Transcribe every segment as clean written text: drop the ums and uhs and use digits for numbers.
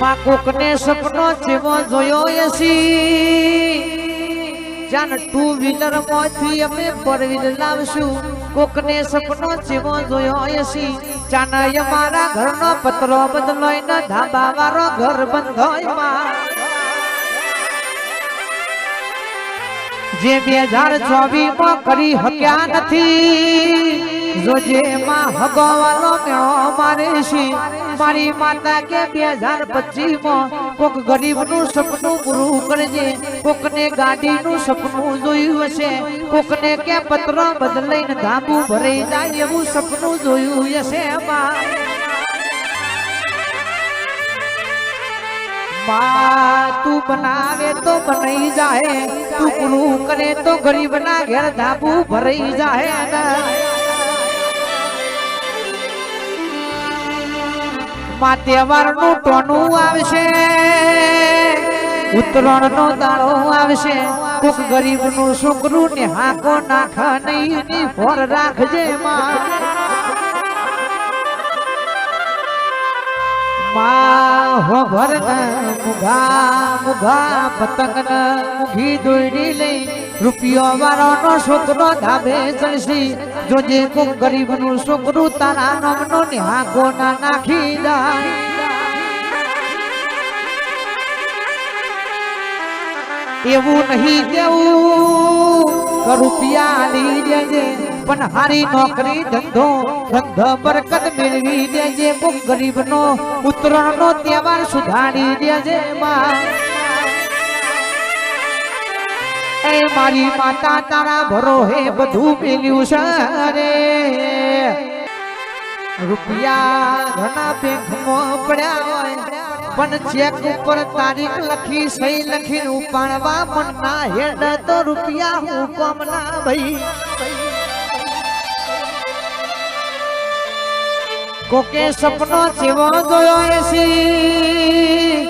માં કોકને સપનો જેવો જોયો એસી જાન ટુ વ્હીલર માંથી અમે ફોર વ્હીલર લાવશું કોકને સપનો જેવો જોયો એસી જાન અમારા ઘરનો પતરો બદલોય ને ધાબા વાળો ઘર બંધોય માં જે 2024 માં કરી હક્યા નથી જોજે માં હગવાલો મેળો મારે છે મારી માતા કે 2025 માં કોક ગરીબનું સપનું પૂરું કરજે કોકને ગાડીનું સપનું જોયું હશે કોકને કે પત્ર બદલાઈને ધાબુ ભરાઈ જાય એવું સપનું જોયું હશે માં તું બનાવે તો બનાઈ જાહે તું પૂરું કરે તો ગરીબના ઘેર ધાબુ ભરાઈ જાહે માં તહેવારનું ટોનું આવશે ઉત્તરાયણનો દાડો આવશે કોક ગરીબનું છોકરું ને હાકો નાખ નહીં ની ફોર રાખજે માં હો ભર મુઘા મુઘા પતંગ મુઘી દોડી લઈ રૂપિયો વાળો નો છોકરો ધાબે ચડશી જોજે કોક ગરીબ નું છોકરું તારા નામનો નિહાકો ના નાખી જાય એવું નહીં કેવું રૂપિયા લઈ દેજે પણ હારી નોકરી ધંધો બરકત મેળવી દેજે કોક ગરીબ નો ઉત્તરાયણ નો તહેવાર સુધારી દેજે માં એ મારી માતા તારા ભરોહે બધું મેલ્યું છે રે રૂપિયા ઘણા બેંકમાં પડ્યા હોય પણ ચેક ઉપર તારીખ લખી સહી લખીને ઉપાડવા પણ ના હેડ તો રૂપિયા હું કોમ ના ભાઈ કોકે સપનો જેવો જોયો એસી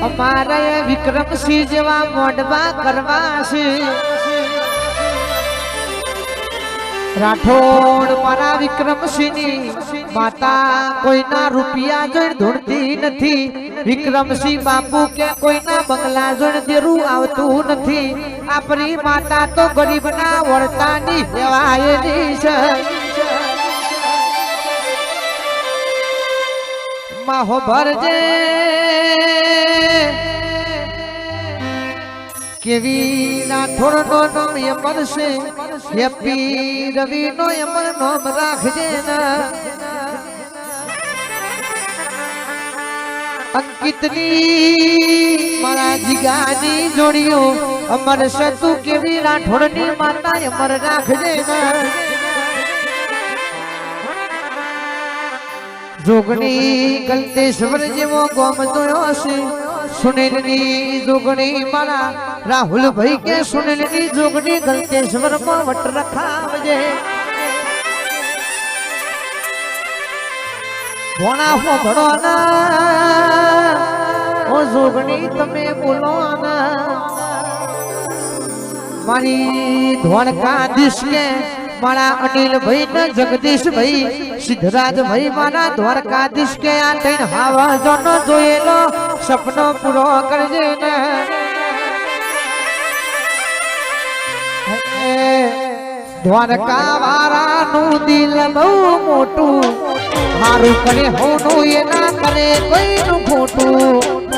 અમારે વિક્રમસિંહ જેવા મોઢવા કરવા છે રાઠોડ મારા વિક્રમસિંહની માતા કોઈના રૂપિયા જોઈને ધૂળતી નથી વિક્રમસિંહ બાપુ કે કોઈના બંગલા જોઈને દેરું આવતું નથી આપણી માતા તો ગરીબના વળતાની સેવાયની છે માહો ભરજે કેવી રાઠોડ નો નામ અમર છે હેપી રવિ નો અમર નામ રાખજે અંકિતની મારા જીગાની જોડીઓ અમર છે તું કેવી રાઠોડ ની માતા અમર રાખજે જોગણી ગલતેશ્વર જેવો ગોમ જોયો હશે સુનિલની જોગણી મારા રાહુલ ભાઈ કે સુનિલની જોગણી ગલતેશ્વર માં વટ રખાવજે ભોણા હો ભણો ના ઓ જોગણી તમે બોલો ના મારી ધોળકા દિશ કે મારા અનિલ ભાઈ ને જગદીશ ભાઈ સિદ્ધરાજ ભાઈ મારા દ્વારકાધીશ કે આ થઈને હાવા જોનો જોયેલો સપનો પૂરો કરજે ને દ્વારકા વાળાનું દિલ બહુ મોટું મારું કરે હોનું એ ના કરે કોઈનું ખોટું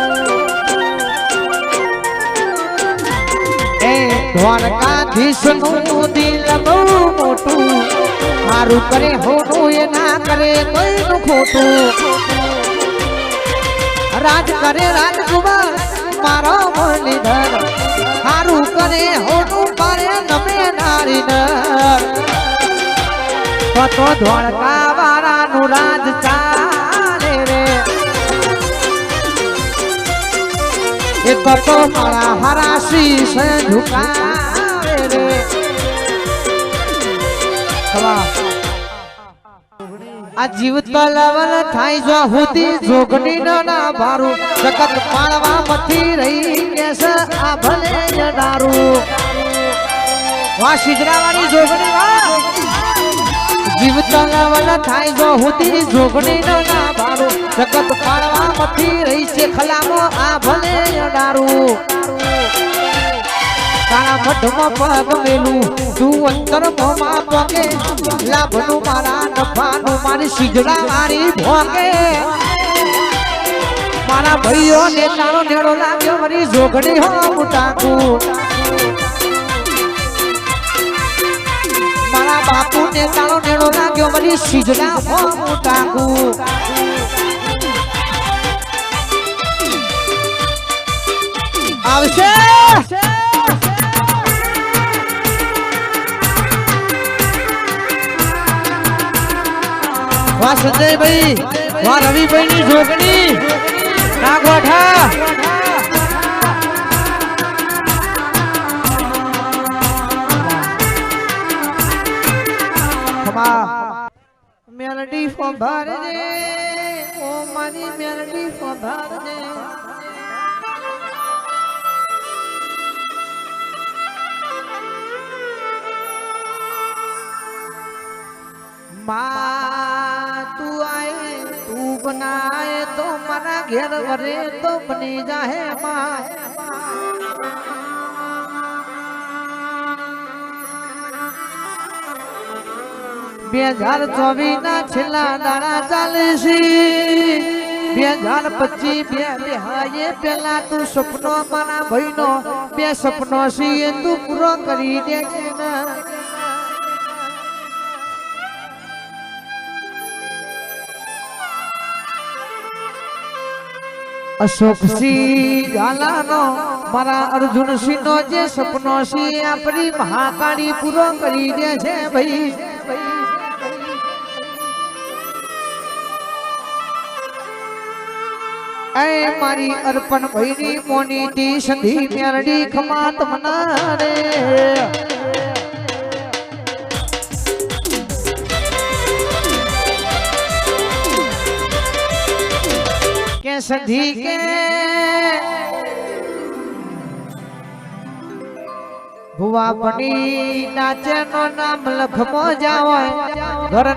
દ્વારકાધીશ નું દિલ બહુ મોટું મારું કરે હોનું એ ના કરે કોઈનું ખોટું રાજ કરે રાજકુમાર મારો મુરલીધર હારું કરે હોનું પારે નમે નારીધર તો દ્વારકા વાળાનું રાજ ચાલે રે એ તો મારા હરાશી છે ઝુકાવે રે આ જીવત લવલ થાય જો હુદી જોગણી ના ભારું જગત પાળવા મથી રહી કેસ આ ભલે જડારું વાહ સિજરાવાળી જોગણી વાહ જીવ તલાવલા થાય જો હુતી જોગણી ના બારો જગત પાડવા મથી રહી છે ખલામો આ ભલે અડારું તારા મઢમાં પગ મેલું તું અંતર મોમાં પોકે લાભનું મારા નફાનું મારી સીજડા મારી ભોગે મારા ભાઈઓ ને તારો નેડો લાગ્યો મારી જોગણી હો મુટાકું મારા બાપુ ને તારો નેડો લાગ્યો મારી સીજડા હો મુટાકું આવશે વાહ સંજયભાઈ વાહ રવિભાઈ ની જોગણી નાગોઠા મેલડી ફોભાર દે ઓ મારી મેલડી ફોભાર દે माँ तू आए तू बनाए तो मना घेर वरे तो बनी जाए माँ 2024 ના છેલ્લા દાડા ચાલે છે 2025 બે પેલા તું સપનો મારા ભાઈનો બે સપનો છે એ તું પૂરો કરી દે અશોકસિંહ ઝાલાનો મારા અર્જુનસિંહ નો જે સપનો છે આપણી મહાકાળી પૂરો કરી દે છે ભાઈ એ મારી અર્પણ ભાઈની મોનીતી સંધી મેરડી ખમાત મના રે કે સંધી કે ભુવા બની નાચે નો નામ લખમો જાવ ઘર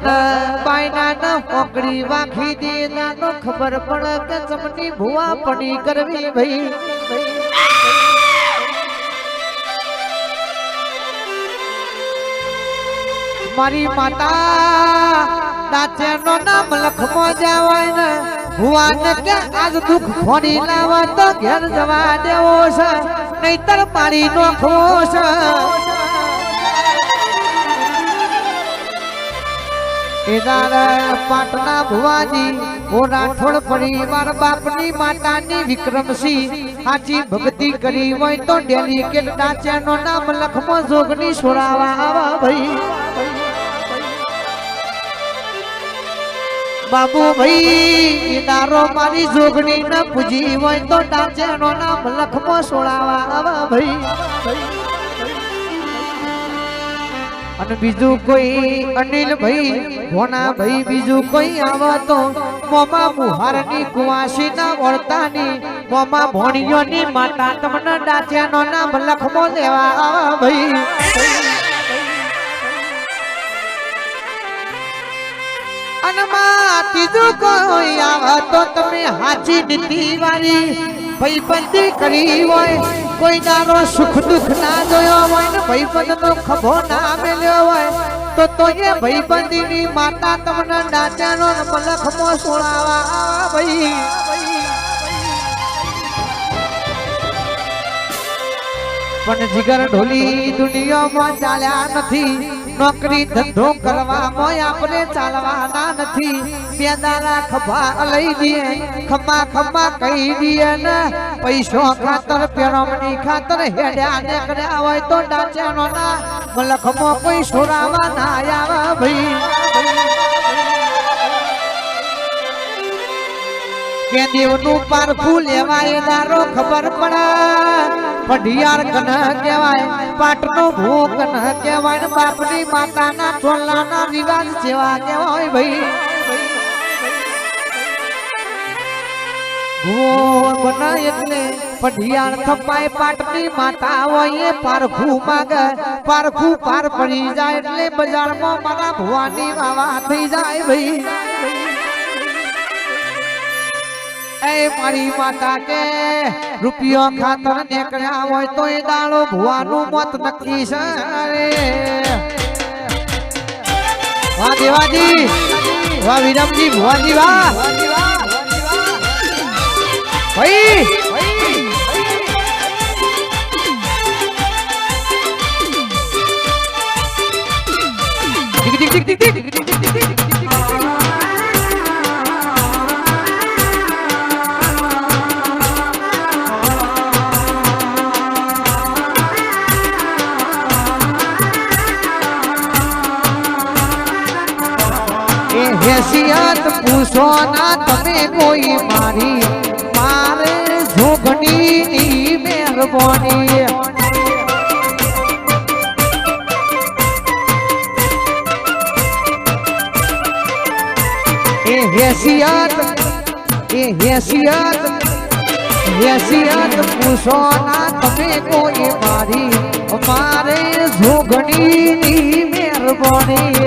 બાયના ન પોકડી વાખી દે નાનો ખબર પડે કે ચમની ભુવા પડી કરવી ભાઈ મારી માતા નાચે નો નામ લખમો જાવ ને ભુવાને કે આજ દુઃખ ફોડી લાવા તો ઘેર જવા દેવો છે નહીતર પાડી નોખવો છે પાટના ભુવાજી ઓ રાઠોડ પરિવાર બાપની માતાની વિક્રમસિંહ સાચી ભક્તિ કરી હોય તો ડેલિકેટ નાચ્યાનો નામ લખમો જોગની છોડાવા આવા ભાઈ બાબુ ભાઈ તારો મારી જોગણી ન પૂજી હોય તો ડાચેનો નામ લખમો છોડાવા આવા ભાઈ અને બીજું કોઈ અનિલ ભાઈ ભોના ભાઈ બીજું કોઈ આવે તો મોમા મુહારની કુવાસી ના વર્તાની મોમા ભોણીઓની માતા તમને ડાચેનો નામ લખમો દેવા આવા ભાઈ ત્રીજું કોઈ આવે તો તમે હાચી નીતિ વાળી ભાઈબંધી કરી હોય કોઈ નાનો સુખ દુઃખ ના જોયો હોય ને ભાઈબંધ નો ખભો ના મેલ્યો હોય તો એ ભાઈબંધી ની માતા તમને ડાચાનો મલખમો સોળાવા ભાઈ પણ જીગર ઢોલી દુનિયામાં ચાલ્યા નથી નોકરી ધંધો કરવામાં આપણે ચાલવાના નથી બે દાડા ખભા લઈ દઈએ ખમા ખમા કહી દઈએ ને પૈસો ખાતર પેરમણી ખાતર હેડ્યા નીકળ્યા હોય તો ડાચાનો ના મલખમો કોઈ છોડાવા ના આવ્યા ભાઈ કે દેવનું પારખું લેવાય દારો ખબર પડે પઢિયાર કન કહેવાય પાટનો ભૂ કન કહેવાય બાપની માતાના ચોલાના રિવાજ જેવા કહેવાય ભાઈ ભૂવો બનાય એટલે પઢિયાર થપાય પાટની માતા હોય પારખું માગે પારખું પાર પડી જાય એટલે બજારમાં મારા ભુવાની વાવા થઈ જાય ભાઈ એ મારી માતા કે રૂપિયો ખાતર નીકળ્યા હોય તો એ દાડો ભુવાનું મત નક્કી છે વાહ દેવાજી વાહ વિરમજી ભુવાજી વાહ ભાઈ ટિક ટિક ટિક ટિક હેસિયત પૂછો ના તમે કોઈ મારી મારે જોગણીની મહેરબાની હેસિયત પૂછો ના તમે કોઈ મારી મારે જોગણીની મહેરબાની